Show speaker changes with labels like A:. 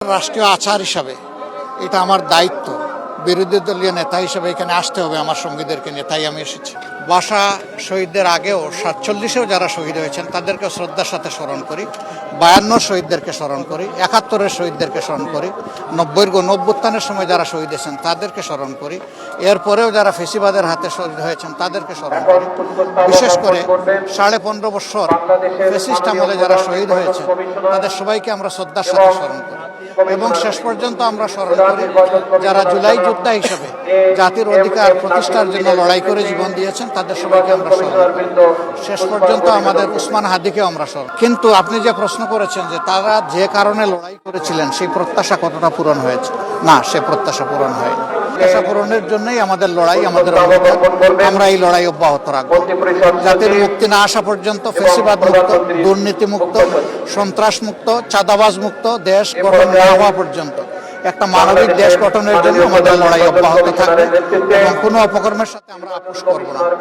A: রাষ্ট্রীয় আচার হিসাবে এটা আমার দায়িত্ব, বিরোধী দলীয় নেতা হিসেবে এখানে আসতে হবে আমার সঙ্গীদেরকে নিয়ে, তাই আমি এসেছি। ভাষা শহীদদের আগেও 47-এও যারা শহীদ হয়েছেন তাদেরকে শ্রদ্ধার সাথে স্মরণ করি, 52 শহীদদেরকে স্মরণ করি, 71-এর শহীদদেরকে স্মরণ করি, 90-এর গণঅভ্যুত্থানের সময় যারা শহীদ হয়েছেন তাদেরকে স্মরণ করি, এরপরেও যারা ফেসিবাদের হাতে শহীদ হয়েছেন তাদেরকে স্মরণ করি। বিশেষ করে 15.5 বছর ফ্যাসিস্ট আমলে যারা শহীদ হয়েছে তাদের সবাইকে আমরা শ্রদ্ধার সাথে স্মরণ করি এবং শেষ পর্যন্ত আমরা স্মরণ করি যারা জুলাই যোদ্ধা হিসেবে জাতির অধিকার প্রতিষ্ঠার জন্য লড়াই করে জীবন দিয়েছেন তাদের সবাইকে আমরা স্মরণ করি। শেষ পর্যন্ত আমাদের উসমান হাদিকেও আমরা স্মরণ। কিন্তু আপনি যে প্রশ্ন করেছেন যে তারা যে কারণে লড়াই করেছিলেন সেই প্রত্যাশা কতটা পূরণ হয়েছে, না, সে প্রত্যাশা পূরণ হয়নি। প্রত্যাশা পূরণের জন্যই আমাদের লড়াই, আমাদের অঙ্গীকার। আমরা এই লড়াই অব্যাহত রাখবো জাতির মুক্তি না আসা পর্যন্ত, ফেসিবাদ মুক্ত, দুর্নীতি মুক্ত, সন্ত্রাস মুক্ত, চাঁদাবাজ মুক্ত দেশ গঠন না হওয়া পর্যন্ত। একটা মানবিক দেশ গঠনের জন্য আমাদের লড়াই অব্যাহত থাকবে এবং কোনো অপকর্মের সাথে আমরা আপোষ করব না।